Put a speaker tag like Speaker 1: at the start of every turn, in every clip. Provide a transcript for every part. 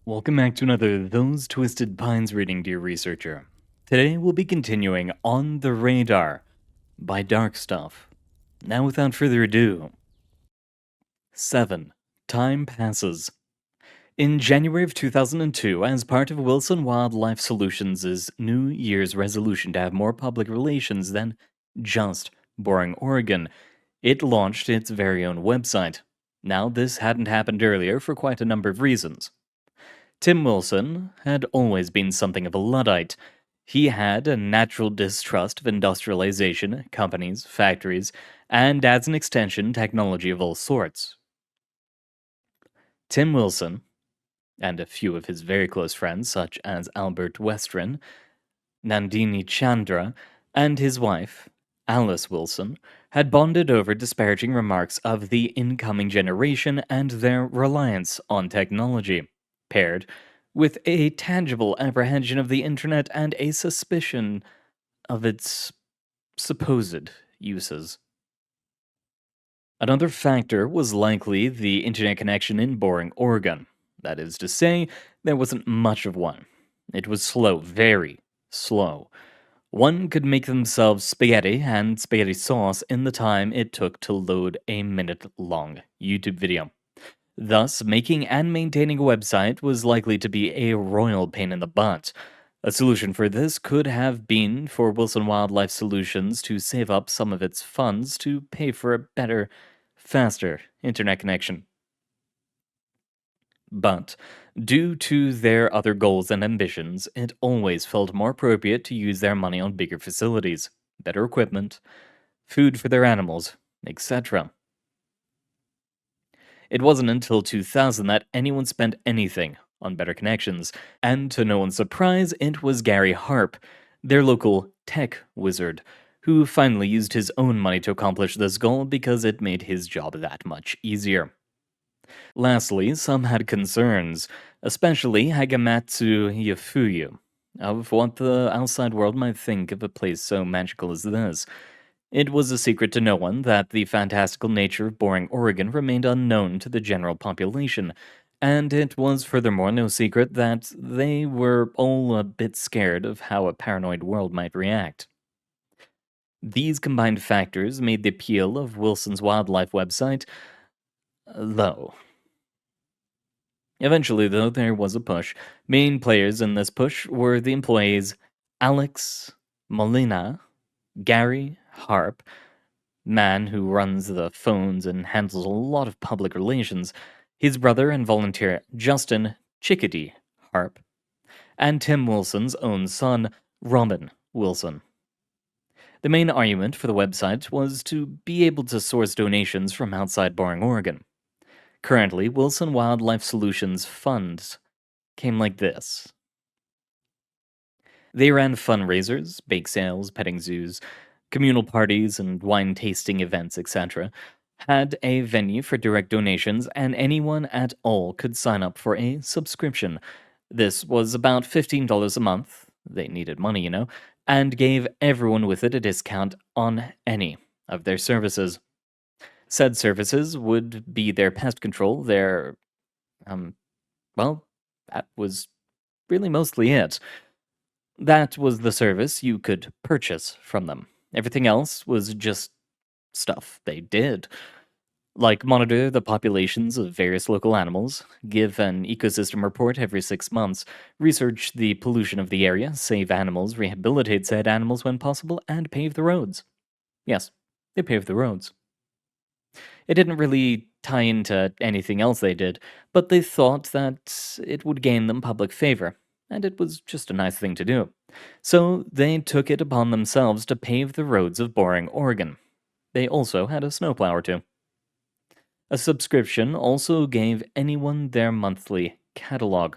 Speaker 1: Welcome back to another Those Twisted Pines reading, dear researcher. Today we'll be continuing On the Radar by Dark Stuff. Now without further ado. 7. Time passes. In January of 2002, as part of Wilson Wildlife Solutions' New Year's resolution to have more public relations than just Boring Oregon, it launched its very own website. Now, this hadn't happened earlier for quite a number of reasons. Tim Wilson had always been something of a Luddite. He had a natural distrust of industrialization, companies, factories, and as an extension, technology of all sorts. Tim Wilson, and a few of his very close friends, such as Albert Westren, Nandini Chandra, and his wife, Alice Wilson, had bonded over disparaging remarks of the incoming generation and their reliance on technology, paired with a tangible apprehension of the internet and a suspicion of its supposed uses. Another factor was likely the internet connection in Boring, Oregon. That is to say, there wasn't much of one. It was slow, very slow. One could make themselves spaghetti and spaghetti sauce in the time it took to load a minute-long YouTube video. Thus, making and maintaining a website was likely to be a royal pain in the butt. A solution for this could have been for Wilson Wildlife Solutions to save up some of its funds to pay for a better, faster internet connection. But, due to their other goals and ambitions, it always felt more appropriate to use their money on bigger facilities, better equipment, food for their animals, etc. It wasn't until 2000 that anyone spent anything on better connections, and to no one's surprise, it was Gary Harp, their local tech wizard, who finally used his own money to accomplish this goal because it made his job that much easier. Lastly, some had concerns, especially Hagamatsu Yafuyu, of what the outside world might think of a place so magical as this. It was a secret to no one that the fantastical nature of Boring, Oregon remained unknown to the general population, and it was furthermore no secret that they were all a bit scared of how a paranoid world might react. These combined factors made the appeal of Wilson's wildlife website low. Eventually, though, there was a push. Main players in this push were the employees Alex Molina, Gary Harp, man who runs the phones and handles a lot of public relations, his brother and volunteer Justin Chickadee Harp, and Tim Wilson's own son, Robin Wilson. The main argument for the website was to be able to source donations from outside Boring, Oregon. Currently, Wilson Wildlife Solutions funds came like this. They ran fundraisers, bake sales, petting zoos, communal parties, and wine tasting events, etc., had a venue for direct donations, and anyone at all could sign up for a subscription. This was about $15 a month, they needed money, you know, and gave everyone with it a discount on any of their services. Said services would be their pest control, their, well, that was really mostly it. That was the service you could purchase from them. Everything else was just stuff they did. Like monitor the populations of various local animals, give an ecosystem report every 6 months, research the pollution of the area, save animals, rehabilitate said animals when possible, and pave the roads. Yes, they paved the roads. It didn't really tie into anything else they did, but they thought that it would gain them public favor, and it was just a nice thing to do. So they took it upon themselves to pave the roads of Boring, Oregon. They also had a snowplow or two. A subscription also gave anyone their monthly catalog.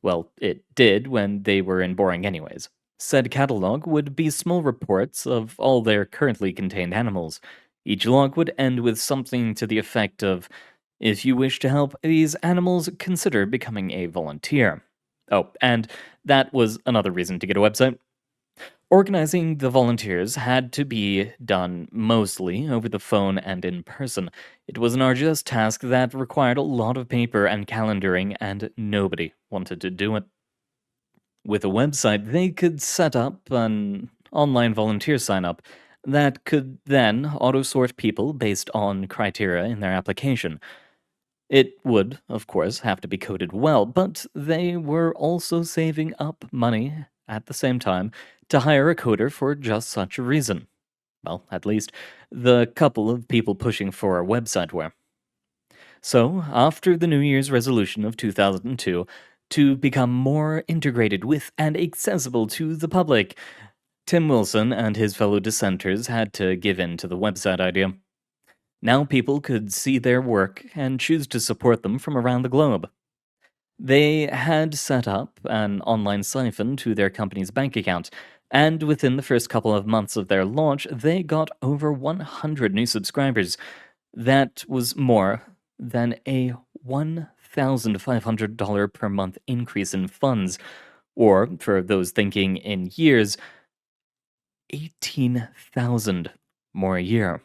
Speaker 1: Well, it did when they were in Boring anyways. Said catalog would be small reports of all their currently contained animals. Each log would end with something to the effect of, if you wish to help these animals, consider becoming a volunteer. Oh, and that was another reason to get a website. Organizing the volunteers had to be done mostly over the phone and in person. It was an arduous task that required a lot of paper and calendaring, and nobody wanted to do it. With a website, they could set up an online volunteer sign up that could then auto sort people based on criteria in their application. It would, of course, have to be coded well, but they were also saving up money at the same time to hire a coder for just such a reason. Well, at least the couple of people pushing for a website were. So, after the New Year's resolution of 2002 to become more integrated with and accessible to the public, Tim Wilson and his fellow dissenters had to give in to the website idea. Now people could see their work and choose to support them from around the globe. They had set up an online siphon to their company's bank account, and within the first couple of months of their launch, they got over 100 new subscribers. That was more than a $1,500 per month increase in funds, or for those thinking in years, 18,000 more a year.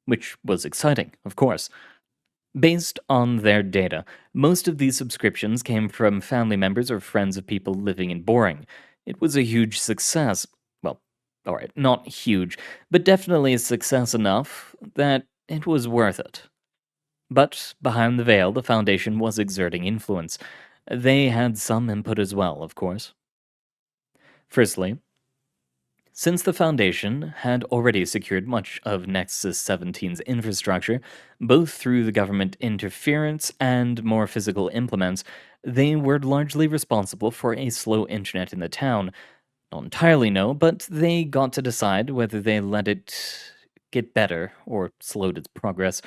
Speaker 1: Which was exciting, of course. Based on their data, most of these subscriptions came from family members or friends of people living in Boring. It was a huge success. Well, alright, not huge, but definitely a success enough that it was worth it. But behind the veil, the Foundation was exerting influence. They had some input as well, of course. Firstly, since the Foundation had already secured much of Nexus 17's infrastructure, both through the government interference and more physical implements, they were largely responsible for a slow internet in the town. Not entirely no, but they got to decide whether they let it get better or slowed its progress.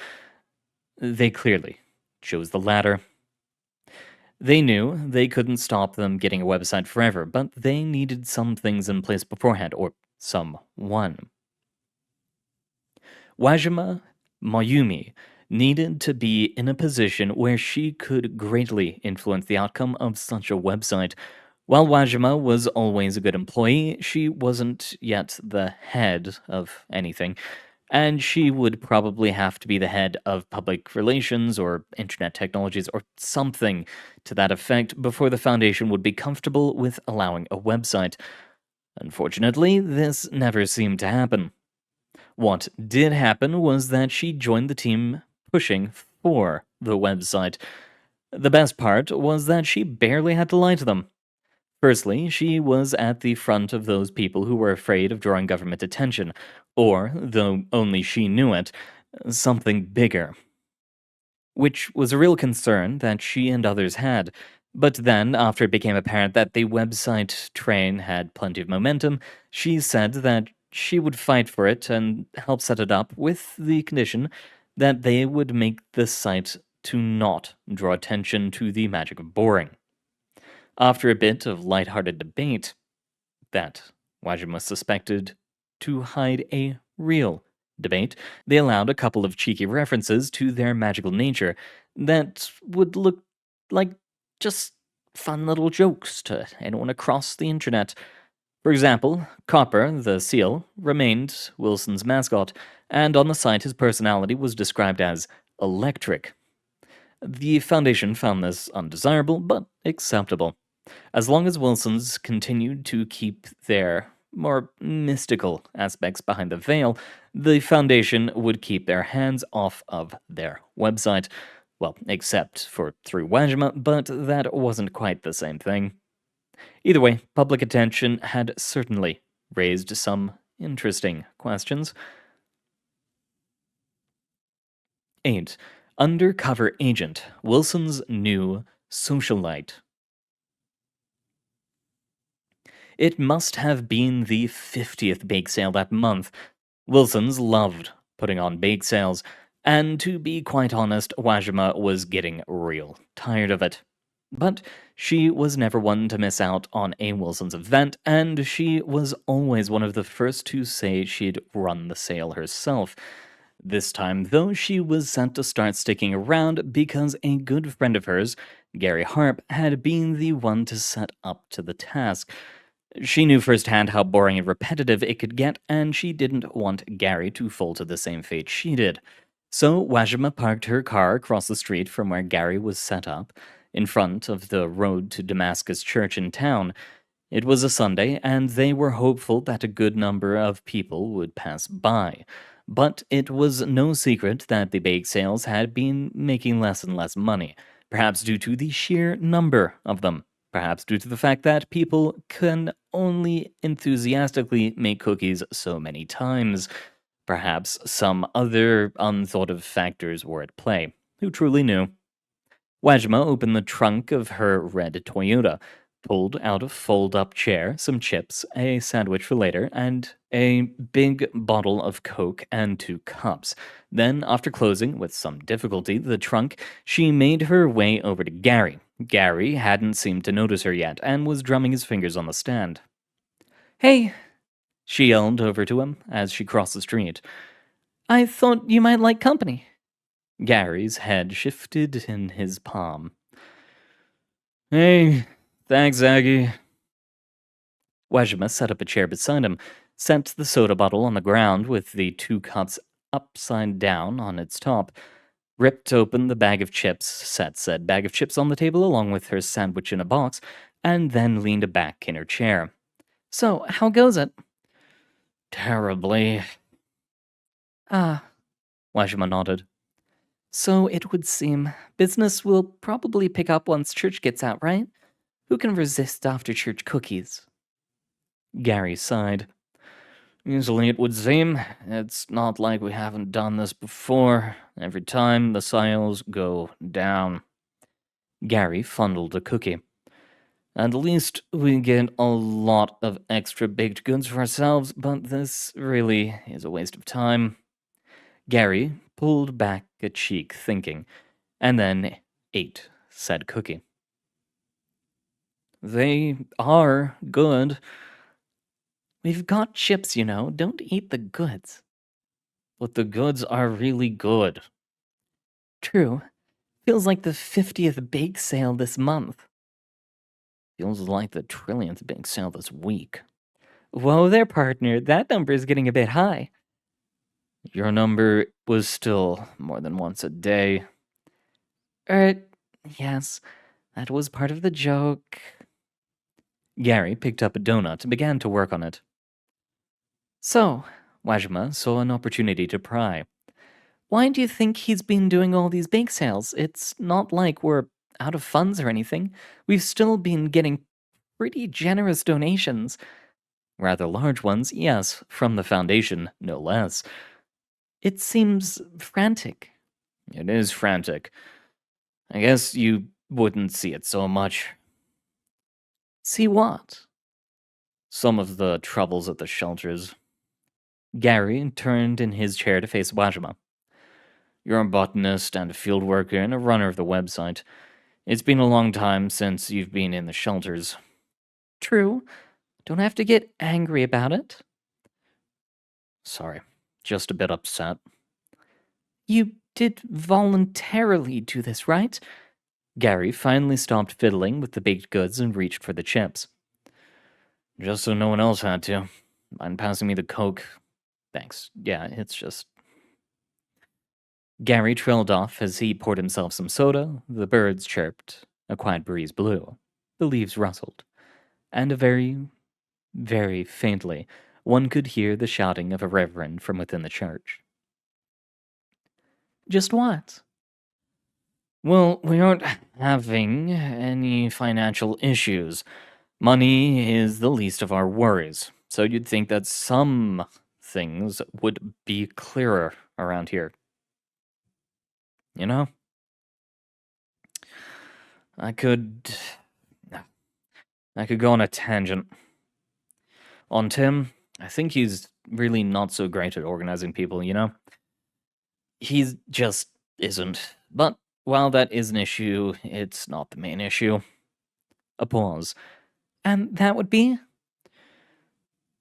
Speaker 1: They clearly chose the latter. They knew they couldn't stop them getting a website forever, but they needed some things in place beforehand, or someone. Wajima Mayumi needed to be in a position where she could greatly influence the outcome of such a website. While Wajima was always a good employee, she wasn't yet the head of anything, and she would probably have to be the head of public relations or internet technologies or something to that effect before the Foundation would be comfortable with allowing a website. Unfortunately, this never seemed to happen. What did happen was that she joined the team pushing for the website. The best part was that she barely had to lie to them. Firstly, she was at the front of those people who were afraid of drawing government attention, or, though only she knew it, something bigger. Which was a real concern that she and others had. But then, after it became apparent that the website train had plenty of momentum, she said that she would fight for it and help set it up with the condition that they would make the site to not draw attention to the magic of boring. After a bit of lighthearted debate, that Wajima suspected to hide a real debate, they allowed a couple of cheeky references to their magical nature that would look like just fun little jokes to anyone across the internet. For example, Copper, the seal, remained Wilson's mascot, and on the site his personality was described as electric. The Foundation found this undesirable, but acceptable. As long as Wilsons continued to keep their more mystical aspects behind the veil, the Foundation would keep their hands off of their website. Well, except for through Wajima, but that wasn't quite the same thing. Either way, public attention had certainly raised some interesting questions. 8. Undercover Agent, Wilson's new socialite. It must have been the 50th bake sale that month. Wilson's loved putting on bake sales, and to be quite honest, Wajima was getting real tired of it. But she was never one to miss out on a Wilson's event, and she was always one of the first to say she'd run the sale herself. This time, though, she was sent to start sticking around because a good friend of hers, Gary Harp, had been the one to set up to the task. She knew firsthand how boring and repetitive it could get, and she didn't want Gary to fall to the same fate she did. So Wajima parked her car across the street from where Gary was set up, in front of the road to Damascus Church in town. It was a Sunday, and they were hopeful that a good number of people would pass by. But it was no secret that the bake sales had been making less and less money, perhaps due to the sheer number of them, perhaps due to the fact that people can only enthusiastically make cookies so many times. Perhaps some other unthought of factors were at play. Who truly knew? Wajima opened the trunk of her red Toyota, pulled out a fold up chair, some chips, a sandwich for later, and a big bottle of Coke and 2 cups. Then, after closing, with some difficulty, the trunk, she made her way over to Gary. Gary hadn't seemed to notice her yet and was drumming his fingers on the stand. "Hey," she yelled over to him as she crossed the street. "I thought you might like company." Gary's head shifted in his palm. "Hey, thanks, Aggie." Wajima set up a chair beside him, set the soda bottle on the ground with the 2 cups upside down on its top, ripped open the bag of chips, set said bag of chips on the table along with her sandwich in a box, and then leaned back in her chair. "So, how goes it?" "Terribly." "Ah," Wajima nodded. "So it would seem. Business will probably pick up once church gets out, right? Who can resist after church cookies?" Gary sighed. "Easily it would seem. It's not like we haven't done this before. Every time the sales go down." Gary fondled a cookie. "At least we get a lot of extra baked goods for ourselves, but this really is a waste of time." Gary pulled back a cheek, thinking, and then ate said cookie. "They are good." "We've got chips, you know. Don't eat the goods." "But the goods are really good." "True. Feels like the 50th bake sale this month."
Speaker 2: Feels like the trillionth bake sale this week.
Speaker 1: "Whoa there, partner. That number is getting a bit high."
Speaker 2: Your number was still more than once a day.
Speaker 1: Yes. That was part of the joke." Gary picked up a donut and began to work on it. "So," Wajima saw an opportunity to pry. "Why do you think he's been doing all these bake sales? It's not like we're out of funds or anything. We've still been getting pretty generous donations. Rather large ones, yes, from the Foundation, no less. It seems frantic."
Speaker 2: It is frantic. I guess you wouldn't see it so much.
Speaker 1: "See what?"
Speaker 2: Some of the troubles at the shelters.
Speaker 1: Gary turned in his chair to face Wajima.
Speaker 2: You're a botanist and a field worker and a runner of the website. It's been a long time since you've been in the shelters.
Speaker 1: "True. Don't have to get angry about it."
Speaker 2: Sorry, just a bit upset.
Speaker 1: "You did voluntarily do this, right?" Gary finally stopped fiddling with the baked goods and reached for the chips.
Speaker 2: Just so no one else had to. Mind passing me the Coke? Thanks. Yeah, it's just...
Speaker 1: Gary trailed off as he poured himself some soda, the birds chirped, a quiet breeze blew, the leaves rustled, and very faintly, one could hear the shouting of a reverend from within the church. "Just what?"
Speaker 2: Well, we aren't having any financial issues. Money is the least of our worries. So you'd think that some things would be clearer around here. You know? I could go on a tangent. On Tim, I think he's really not so great at organizing people, you know? He just isn't. But while that is an issue, it's not the main issue.
Speaker 1: A pause. "And that would be?"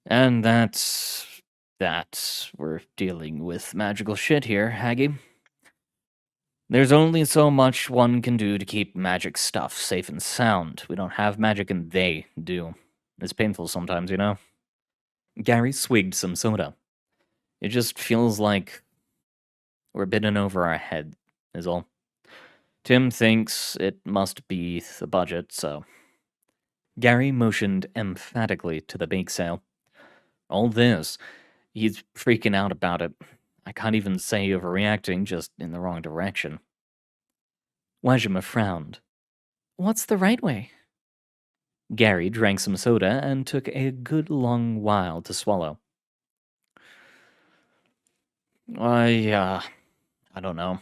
Speaker 2: And that's we're dealing with magical shit here, Haggy. There's only so much one can do to keep magic stuff safe and sound. We don't have magic and they do. It's painful sometimes, you know?
Speaker 1: Gary swigged some soda.
Speaker 2: It just feels like we're bitten over our head, is all. Tim thinks it must be the budget, so.
Speaker 1: Gary motioned emphatically to the bake sale.
Speaker 2: All this, he's freaking out about it. I can't even say overreacting, just in the wrong direction.
Speaker 1: Wajima frowned.
Speaker 3: What's the right way?
Speaker 1: Gary drank some soda and took a good long while to swallow.
Speaker 2: I don't know.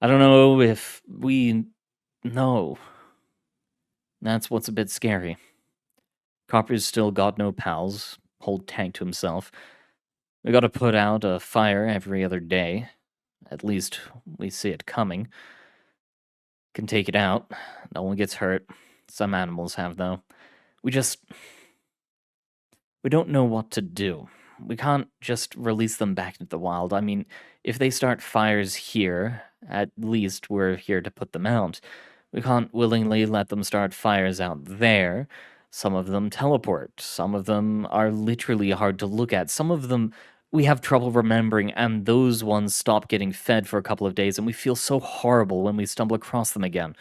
Speaker 2: I don't know if we know. That's what's a bit scary. Copper's still got no pals, whole tank to himself. We gotta put out a fire every other day. At least we see it coming. Can take it out. No one gets hurt. Some animals have, though. We don't know what to do. We can't just release them back into the wild. I mean, if they start fires here, at least we're here to put them out. We can't willingly let them start fires out there. Some of them teleport. Some of them are literally hard to look at. Some of them we have trouble remembering, and those ones stop getting fed for a couple of days, and we feel so horrible when we stumble across them again.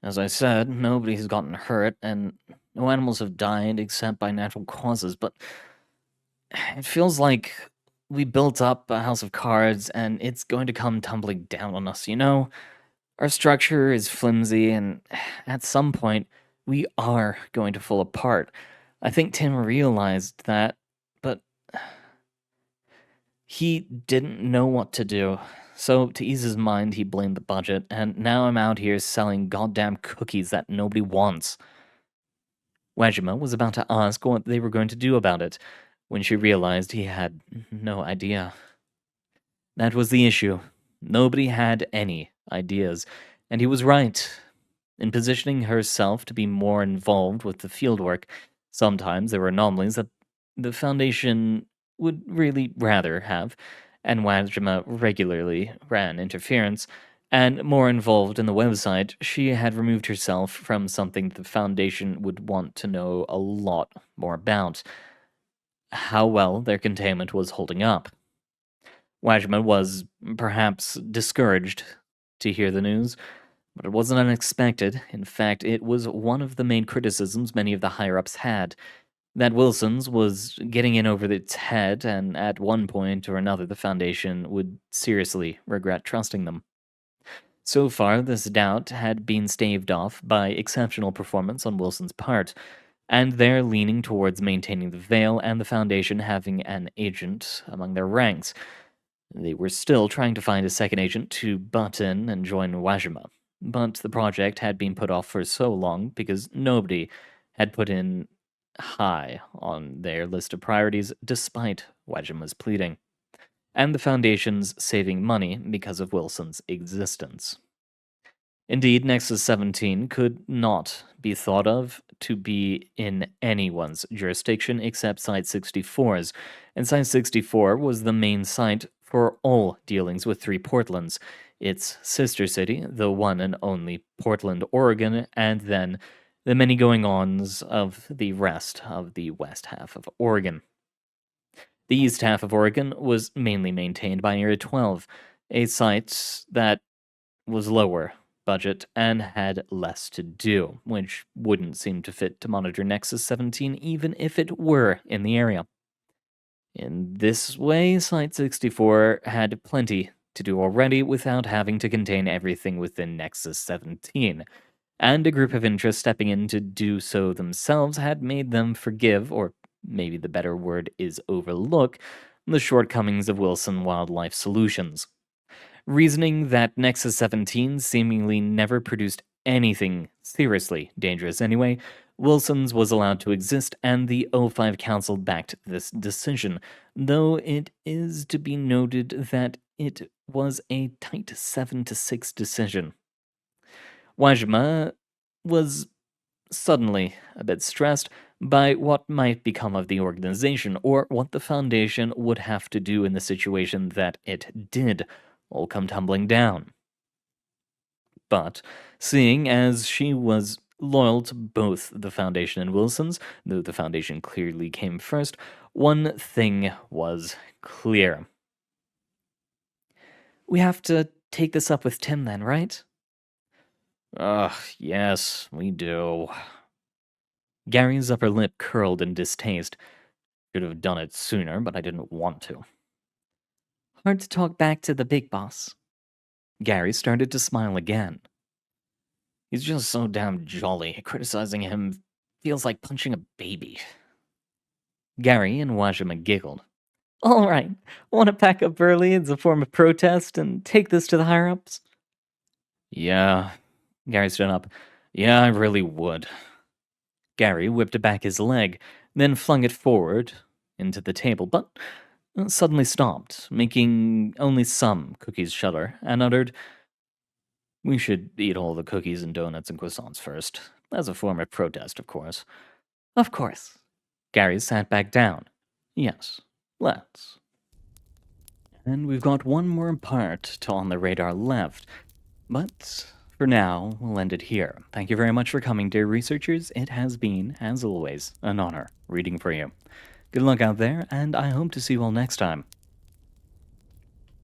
Speaker 2: As I said, nobody has gotten hurt, and no animals have died except by natural causes, but it feels like we built up a house of cards and it's going to come tumbling down on us, you know? Our structure is flimsy, and at some point, we are going to fall apart. I think Tim realized that, but he didn't know what to do. So, to ease his mind, he blamed the budget, and now I'm out here selling goddamn cookies that nobody wants.
Speaker 1: Wajima was about to ask what they were going to do about it when she realized he had no idea. That was the issue. Nobody had any ideas, and he was right. In positioning herself to be more involved with the fieldwork, sometimes there were anomalies that the Foundation would really rather have, and Wajima regularly ran interference, and more involved in the website, she had removed herself from something the Foundation would want to know a lot more about: how well their containment was holding up. Wajima was perhaps discouraged to hear the news, but it wasn't unexpected. In fact, it was one of the main criticisms many of the higher-ups had, that Wilson's was getting in over its head, and at one point or another the Foundation would seriously regret trusting them. So far, this doubt had been staved off by exceptional performance on Wilson's part, and their leaning towards maintaining the Veil and the Foundation having an agent among their ranks. They were still trying to find a second agent to butt in and join Wajima, but the project had been put off for so long because nobody had put in high on their list of priorities despite Wajima's pleading, and the Foundation's saving money because of Wilson's existence. Indeed, Nexus 17 could not be thought of to be in anyone's jurisdiction except Site-64's, and Site-64 was the main site for all dealings with 3 Portlands, its sister city, the one and only Portland, Oregon, and then the many going-ons of the rest of the west half of Oregon. The east half of Oregon was mainly maintained by Area 12, a site that was lower budget and had less to do, which wouldn't seem to fit to monitor Nexus 17 even if it were in the area. In this way, Site-64 had plenty to do already without having to contain everything within Nexus 17, and a group of interests stepping in to do so themselves had made them forgive, or maybe the better word is overlook, the shortcomings of Wilson Wildlife Solutions. Reasoning that Nexus 17 seemingly never produced anything seriously dangerous anyway, Wilson's was allowed to exist, and the O5 Council backed this decision, though it is to be noted that it was a tight 7-6 decision. Wajima was suddenly a bit stressed by what might become of the organization, or what the Foundation would have to do in the situation that it did all come tumbling down. But, seeing as she was Loyal to both the Foundation and Wilson's, though the Foundation clearly came first, one thing was clear.
Speaker 3: We have to take this up with Tim then, right?
Speaker 1: Ugh, yes, we do. Gary's upper lip curled in distaste. Should have done it sooner, but I didn't want to.
Speaker 3: Hard to talk back to the big boss.
Speaker 1: Gary started to smile again. He's just so damn jolly. Criticizing him feels like punching a baby. Gary and Wajima giggled.
Speaker 3: All right, want to pack up early as a form of protest and take this to the higher-ups?
Speaker 1: Yeah. Gary stood up. Yeah, I really would. Gary whipped back his leg, then flung it forward into the table, but suddenly stopped, making only some cookies shudder, and uttered, "We should eat all the cookies and donuts and croissants first, as a form of protest, of course."
Speaker 3: Of course.
Speaker 1: Gary sat back down. Yes, let's. And we've got one more part to On the Radar left, but for now, we'll end it here. Thank you very much for coming, dear researchers. It has been, as always, an honor reading for you. Good luck out there, and I hope to see you all next time.